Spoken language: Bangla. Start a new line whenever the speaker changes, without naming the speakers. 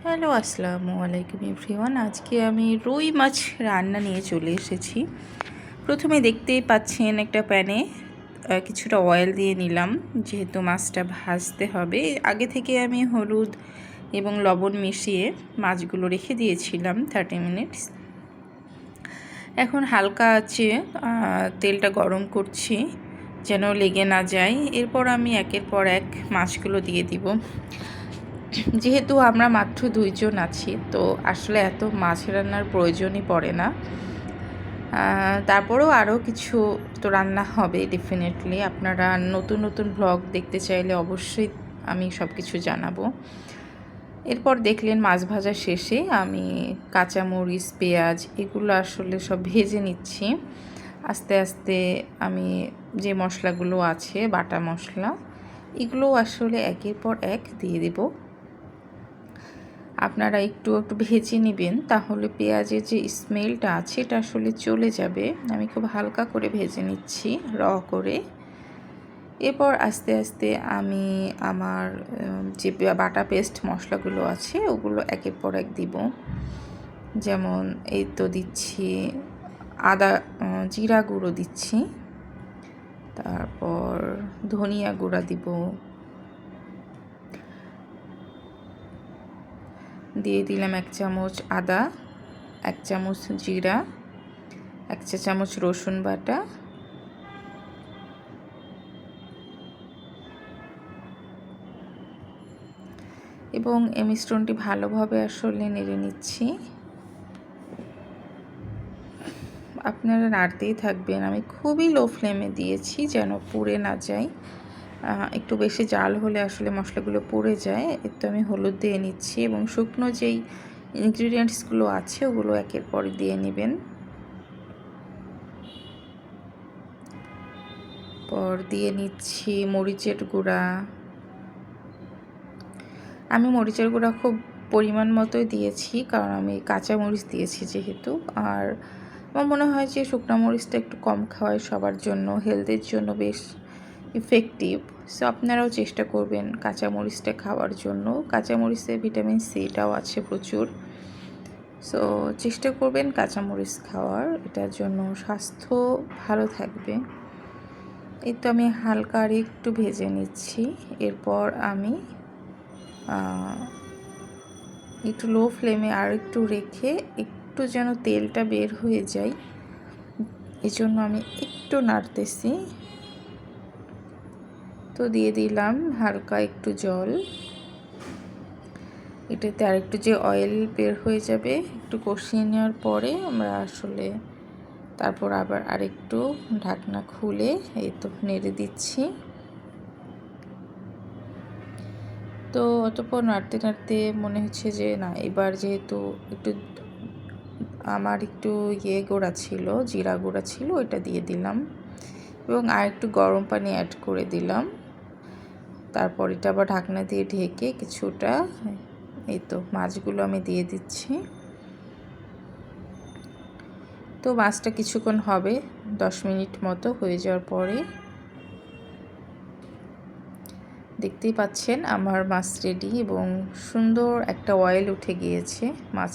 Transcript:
হ্যালো, আসসালামু আলাইকুম এভরিওয়ান। আজকে আমি রুই মাছ রান্না নিয়ে চলে এসেছি। প্রথমে দেখতেই পাচ্ছেন একটা প্যানে কিছুটা অয়েল দিয়ে নিলাম, যেহেতু মাছটা ভাজতে হবে। আগে থেকে আমি হলুদ এবং লবণ মিশিয়ে মাছগুলো রেখে দিয়েছিলাম 30 মিনিটস। এখন হালকা আছে তেলটা গরম করছি যেন লেগে না যায়। এরপর আমি একের পর এক মাছগুলো দিয়ে দিব। যেহেতু আমরা মাত্র 2 জন আছি, তো আসলে এত মাছ রান্নার প্রয়োজনই পড়ে না। তারপরেও আরও কিছু তো রান্না হবে ডেফিনেটলি। আপনারা নতুন নতুন ব্লগ দেখতে চাইলে অবশ্যই আমি সব কিছু জানাবো। এরপর দেখলেন মাছ ভাজা শেষে আমি কাঁচামরিচ, পেঁয়াজ এগুলো আসলে সব ভেজে নিচ্ছি। আস্তে আস্তে আমি যে মশলাগুলো আছে, বাটা মশলা, এগুলো আসলে একের পর এক দিয়ে দেব। আপনারা একটু একটু ভেজে নেবেন, তাহলে পেঁয়াজের যে স্মেলটা আছে এটা আসলে চলে যাবে। আমি খুব হালকা করে ভেজে নিচ্ছি, র করে। এরপর আস্তে আস্তে আমি আমার যে বাটা পেস্ট মশলাগুলো আছে ওগুলো একের পর এক দিব। যেমন এই তো দিচ্ছি আদা, জিরা গুঁড়ো দিচ্ছি, তারপর ধনিয়া গুঁড়া দিব, দিয়ে দিলাম 1 চামচ আদা, 1 চামচ জিরা, 1 চা চামচ রসুন বাটা, এবং এই মিশ্রণটি ভালোভাবে আসলে নেড়ে নিচ্ছি। আপনারা নাড়তেই থাকবেন। আমি খুবই লো ফ্লেমে দিয়েছি যেন পুড়ে না যায়। একটু বেশি জাল হলে আসলে মশলাগুলো পুড়ে যায়। তো আমি হলুদ দিয়ে নিচ্ছি এবং শুকনো যেই ইনগ্রিডিয়েন্টসগুলো আছে ওগুলো একের পর দিয়ে নেবেন। পর দিয়ে নিচ্ছি মরিচের গুঁড়া। আমি মরিচের গুঁড়া খুব পরিমাণ মতোই দিয়েছি, কারণ আমি কাঁচা মরিচ দিয়েছি যেহেতু। আর আমার মনে হয় যে শুকনো মরিচটা একটু কম খাওয়াই সবার জন্য, হেলথের জন্য বেশ ইফেক্টিভ। সো আপনারাও চেষ্টা করবেন কাঁচা মরিচটা খাওয়ার জন্য। কাঁচা মরিচে ভিটামিন সিটাও আছে প্রচুর। সো চেষ্টা করবেন কাঁচা মরিচ খাওয়ার, এটার জন্য স্বাস্থ্য ভালো থাকবে। এই তো আমি হালকা আর একটু ভেজে নিচ্ছি। এরপর আমি একটু লো ফ্লেমে আর একটু রেখে একটু যেন তেলটা বের হয়ে যায়, এজন্য আমি একটু নাড়তেছি। তো দিয়ে দিলাম হালকা একটু জল। এটাতে আর একটু যে অয়েল বের হয়ে যাবে, একটু কষিয়ে নেওয়ার পরে আমরা আসলে তারপর আবার আরেকটু ঢাকনা খুলে এই তো নেড়ে দিচ্ছি। তো অতঃপর নাড়তে নাড়তে মনে হচ্ছে যে না, এবার যেহেতু একটু আমার একটু গুঁড়া ছিল, জিরা গুঁড়া ছিল, ওইটা দিয়ে দিলাম এবং আর একটু গরম পানি অ্যাড করে দিলাম। তারপর এটা আবার ঢাকনা দিয়ে ঢেকে কিছুটা, এই তো মাছগুলো আমি দিয়ে দিচ্ছি। তো মাছটা কিছুক্ষণ হবে, 10 মিনিট মতো হয়ে যাওয়ার পরে দেখতেই পাচ্ছেন আমার মাছ রেডি এবং সুন্দর একটা অয়েল উঠে গিয়েছে মাছ।